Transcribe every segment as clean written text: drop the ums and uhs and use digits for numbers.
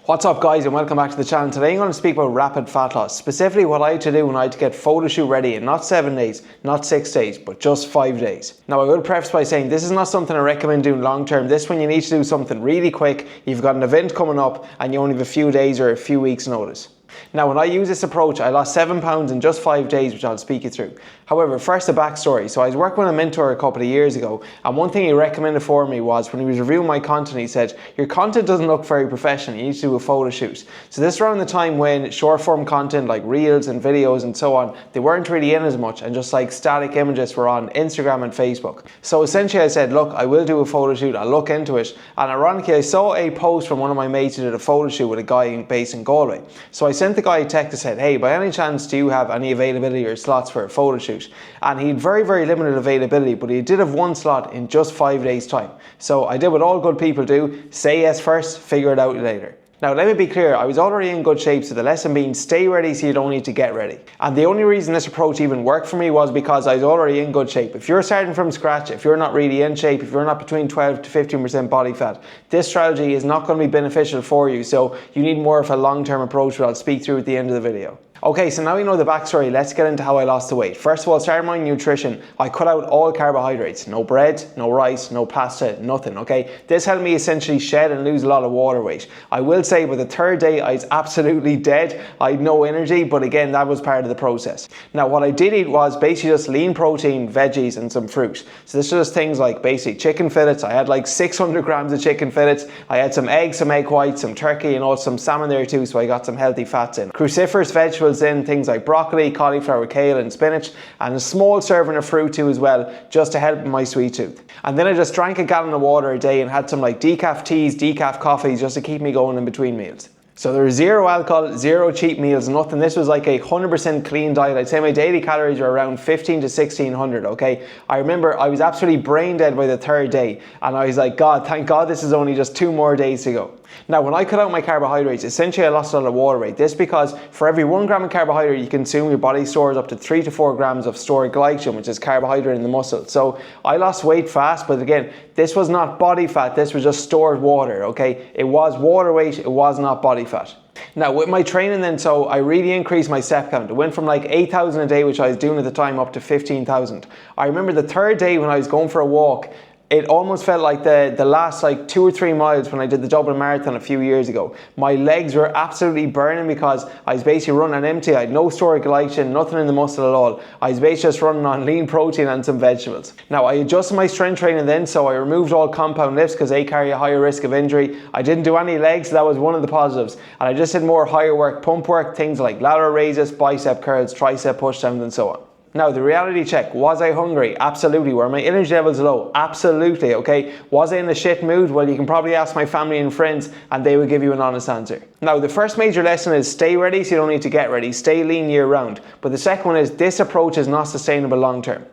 What's up guys, and welcome back to the channel. Today I'm going to speak about rapid fat loss, specifically what I had to do when I had to get photo shoot ready in not 7 days, not 6 days, but just 5 days. Now I will preface by saying this is not something I recommend doing long term. This when you need to do something really quick, you've got an event coming up and you only have a few days or a few weeks notice. Now when I use this approach, I lost 7 pounds in just 5 days, which I'll speak you through. However, first the backstory. So I was working with a mentor a couple of years ago, and one thing he recommended for me was when he was reviewing my content, he said, your content doesn't look very professional, you need to do a photo shoot. So this is around the time when short form content like reels and videos and so on, they weren't really in as much, and just like static images were on Instagram and Facebook. So essentially I said, look, I will do a photo shoot, I'll look into it. And ironically, I saw a post from one of my mates who did a photo shoot with a guy based in Galway. So I sent the guy a text and said, hey, by any chance do you have any availability or slots for a photo shoot? And he had very limited availability, but he did have one slot in just 5 days time. So I did what all good people do, say yes first, figure it out later. Now let me be clear, I was already in good shape, so the lesson being stay ready so you don't need to get ready. And the only reason this approach even worked for me was because I was already in good shape. If you're starting from scratch, if you're not really in shape, if you're not between 12 to 15% body fat, this strategy is not going to be beneficial for you, so you need more of a long-term approach, which I'll speak through at the end of the video. Okay, so now you know the backstory, let's get into how I lost the weight. First of all, starting my nutrition, I cut out all carbohydrates. No bread, no rice, no pasta, nothing, okay? This helped me essentially shed and lose a lot of water weight. I will say by the third day, I was absolutely dead. I had no energy, but again, that was part of the process. Now, what I did eat was basically just lean protein, veggies, and some fruit. So this was things like basically chicken fillets. I had like 600 grams of chicken fillets. I had some eggs, some egg whites, some turkey, and also some salmon there too, so I got some healthy fats in. Cruciferous vegetables in, things like broccoli, cauliflower, kale and spinach, and a small serving of fruit too as well, just to help with my sweet tooth. And then I just drank a gallon of water a day and had some like decaf teas, decaf coffees, just to keep me going in between meals. So there was zero alcohol, zero cheap meals, nothing. This was like a 100% clean diet. I'd say my daily calories were around 15 to 1600, okay? I remember I was absolutely brain dead by the third day, and I was like, God, thank God this is only just 2 more days to go. Now, when I cut out my carbohydrates, essentially I lost a lot of water weight. This because for every 1 gram of carbohydrate you consume, your body stores up to 3 to 4 grams of stored glycogen, which is carbohydrate in the muscle. So I lost weight fast, but again, this was not body fat, this was just stored water, okay? It was water weight, it was not body fat. Now with my training then, so I really increased my step count. It went from like 8,000 a day, which I was doing at the time, up to 15,000. I remember the third day when I was going for a walk, it almost felt like the last like 2 or 3 miles when I did the Dublin Marathon a few years ago. My legs were absolutely burning because I was basically running empty. I had no stored glycogen, nothing in the muscle at all. I was basically just running on lean protein and some vegetables. Now I adjusted my strength training then, so I removed all compound lifts because they carry a higher risk of injury. I didn't do any legs, so that was one of the positives. And I just did more higher work, pump work, things like lateral raises, bicep curls, tricep pushdowns and so on. Now, the reality check, was I hungry? Absolutely. Were my energy levels low? Absolutely, okay. Was I in a shit mood? Well, you can probably ask my family and friends and they will give you an honest answer. Now, the first major lesson is stay ready so you don't need to get ready. Stay lean year round. But the second one is this approach is not sustainable long term.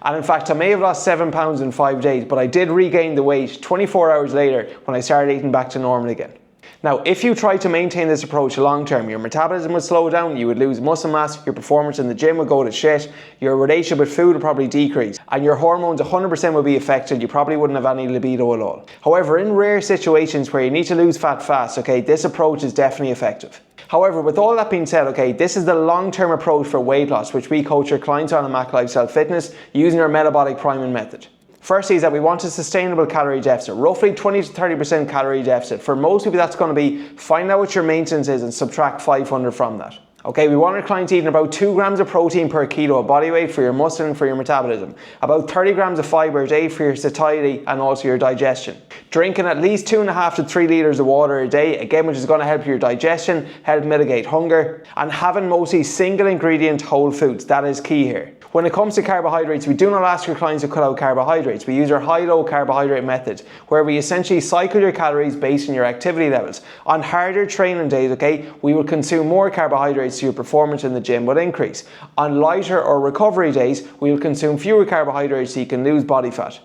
And in fact, I may have lost 7 pounds in 5 days, but I did regain the weight 24 hours later when I started eating back to normal again. Now, if you try to maintain this approach long term, your metabolism would slow down, you would lose muscle mass, your performance in the gym would go to shit, your relationship with food would probably decrease, and your hormones 100% would be affected. You probably wouldn't have any libido at all. However, in rare situations where you need to lose fat fast, okay, this approach is definitely effective. However, with all that being said, okay, this is the long-term approach for weight loss, which we coach our clients on Mac Lifestyle Fitness using our metabolic priming method. Firstly is that we want a sustainable calorie deficit, roughly 20 to 30% calorie deficit. For most people that's going to be find out what your maintenance is and subtract 500 from that. Okay, we want our clients eating about 2 grams of protein per kilo of body weight for your muscle and for your metabolism. About 30 grams of fibre a day for your satiety and also your digestion. Drinking at least 2.5 to 3 litres of water a day, again, which is going to help your digestion, help mitigate hunger, and having mostly single ingredient whole foods. That is key here. When it comes to carbohydrates, we do not ask our clients to cut out carbohydrates. We use our high-low carbohydrate method, where we essentially cycle your calories based on your activity levels. On harder training days, okay, we will consume more carbohydrates so your performance in the gym will increase. On lighter or recovery days, we will consume fewer carbohydrates so you can lose body fat.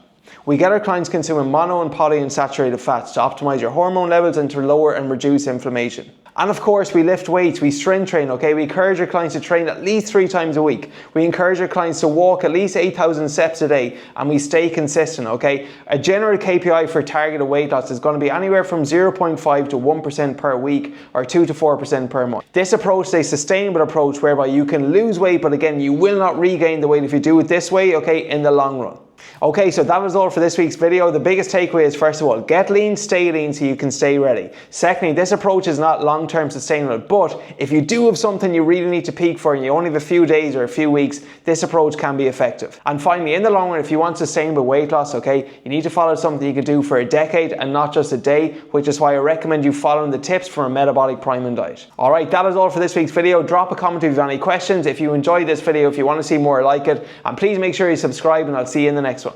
We get our clients consuming mono and polyunsaturated fats to optimize your hormone levels and to lower and reduce inflammation. And of course, we lift weights, we strength train, okay? We encourage our clients to train at least 3 times a week. We encourage our clients to walk at least 8,000 steps a day, and we stay consistent, okay? A general KPI for targeted weight loss is going to be anywhere from 0.5 to 1% per week or 2 to 4% per month. This approach is a sustainable approach whereby you can lose weight, but again, you will not regain the weight if you do it this way, okay, in the long run. Okay, so that was all for this week's video. The biggest takeaway is, first of all, get lean, stay lean so you can stay ready. Secondly, this approach is not long-term sustainable, but if you do have something you really need to peak for and you only have a few days or a few weeks, this approach can be effective. And finally, in the long run, if you want sustainable weight loss, okay, you need to follow something you can do for a decade and not just a day, which is why I recommend you following the tips from a metabolic priming diet. All right, that is all for this week's video. Drop a comment if you have any questions. If you enjoyed this video, if you want to see more like it, and please make sure you subscribe, and I'll see you in the next one.